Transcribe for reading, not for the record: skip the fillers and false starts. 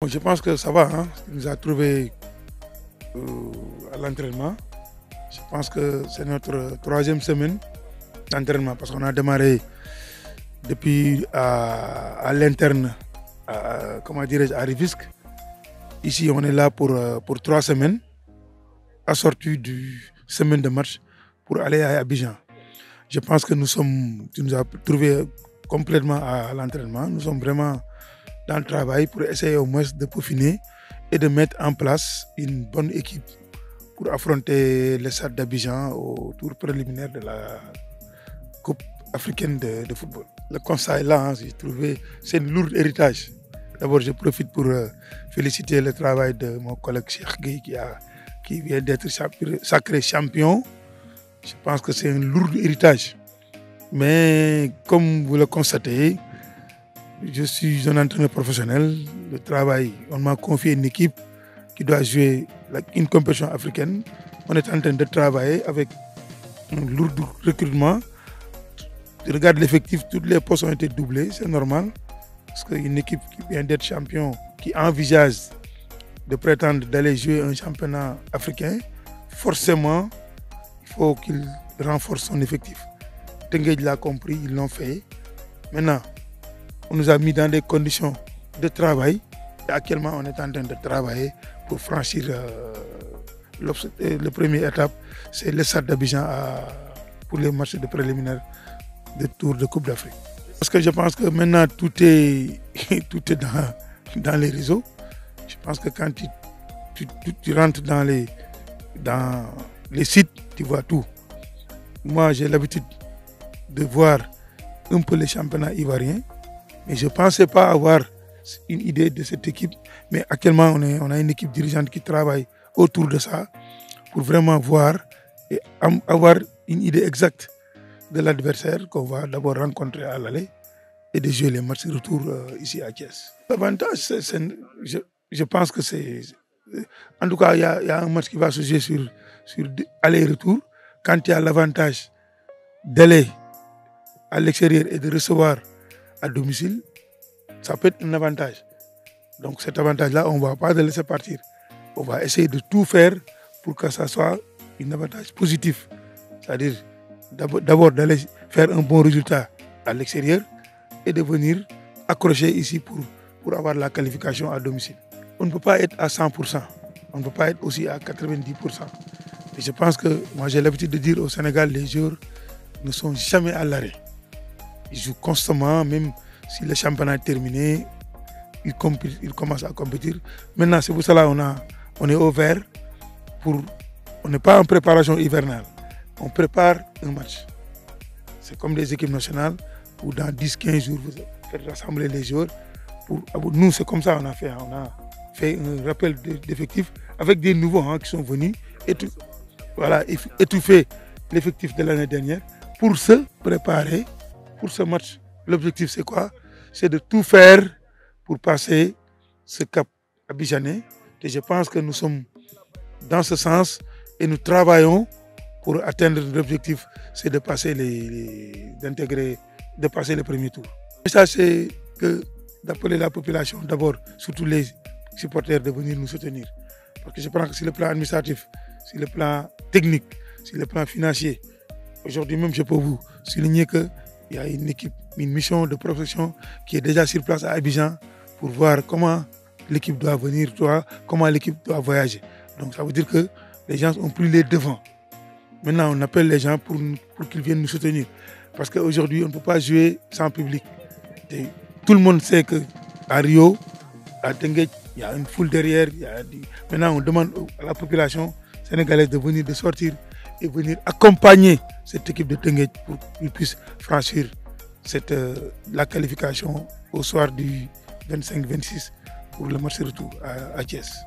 Je pense que ça va, hein. Il nous a trouvé à l'entraînement. Je pense que c'est notre troisième semaine d'entraînement parce qu'on a démarré depuis à l'interne, comment dirais-je, à Rufisque. Ici, on est là pour 3 semaines, assorti du semaine de match pour aller à Abidjan. Je pense que tu nous as trouvé complètement à l'entraînement. Nous sommes vraiment dans le travail pour essayer au moins de peaufiner et de mettre en place une bonne équipe pour affronter le Stade d'Abidjan au tour préliminaire de la Coupe africaine de football. Le constat est là, hein, j'ai trouvé, c'est un lourd héritage. D'abord, je profite pour féliciter le travail de mon collègue Cheikh Gueye qui vient d'être sacré champion. Je pense que c'est un lourd héritage. Mais comme vous le constatez, je suis un entraîneur professionnel. Le travail, on m'a confié une équipe qui doit jouer une compétition africaine. On est en train de travailler avec un lourd recrutement. Je regarde l'effectif, toutes les postes ont été doublés, c'est normal. Parce qu'une équipe qui vient d'être champion, qui envisage de prétendre d'aller jouer un championnat africain, forcément, il faut qu'il renforce son effectif. Tenguej l'a compris, ils l'ont fait. Maintenant, on nous a mis dans des conditions de travail. Et actuellement, on est en train de travailler pour franchir la première étape. C'est le Stade d'Abidjan pour les matchs de préliminaire de tour de Coupe d'Afrique. Parce que je pense que maintenant, tout est dans les réseaux. Je pense que quand tu rentres dans les sites, tu vois tout. Moi, j'ai l'habitude de voir un peu les championnats ivoiriens. Mais je ne pensais pas avoir une idée de cette équipe. Mais actuellement, on a une équipe dirigeante qui travaille autour de ça pour vraiment voir et avoir une idée exacte de l'adversaire qu'on va d'abord rencontrer à l'aller et de jouer les matchs de retour ici à Thiès. L'avantage, je pense que c'est... En tout cas, il y a un match qui va se jouer sur aller-retour. Quand il y a l'avantage d'aller à l'extérieur et de recevoir à domicile, ça peut être un avantage. Donc cet avantage-là, on ne va pas le laisser partir. On va essayer de tout faire pour que ça soit un avantage positif. C'est-à-dire d'abord d'aller faire un bon résultat à l'extérieur et de venir accrocher ici pour avoir la qualification à domicile. On ne peut pas être à 100%. On ne peut pas être aussi à 90%. Et je pense que moi j'ai l'habitude de dire au Sénégal, les joueurs ne sont jamais à l'arrêt. Ils jouent constamment, même si le championnat est terminé, ils commencent à compétir. Maintenant, c'est pour cela on est au vert. On n'est pas en préparation hivernale. On prépare un match. C'est comme des équipes nationales où dans 10-15 jours, vous faites rassembler les joueurs. Nous, c'est comme ça qu'on a fait. On a fait un rappel d'effectifs avec des nouveaux qui sont venus étouffer l'effectif de l'année dernière pour se préparer pour ce match. L'objectif, c'est quoi? C'est de tout faire pour passer ce cap abidjanais. Et je pense que nous sommes dans ce sens et nous travaillons pour atteindre l'objectif, c'est de passer de passer le premier tour. Et ça, c'est d'appeler la population, d'abord, surtout les supporters, de venir nous soutenir. Parce que je pense que sur le plan administratif, sur le plan technique, sur le plan financier, aujourd'hui même, je peux vous souligner qu'il y a une équipe, une mission de profession qui est déjà sur place à Abidjan pour voir comment l'équipe doit venir, comment l'équipe doit voyager. Donc ça veut dire que les gens ont pris les devants. Maintenant, on appelle les gens pour qu'ils viennent nous soutenir. Parce qu'aujourd'hui, on ne peut pas jouer sans public. Et tout le monde sait qu'à Rio, à Tenguej, il y a une foule derrière. Maintenant, on demande à la population sénégalaise de venir, de sortir et venir accompagner cette équipe de Tenguej pour qu'ils puissent franchir la qualification au soir du 25-26 pour le match retour à Thiès.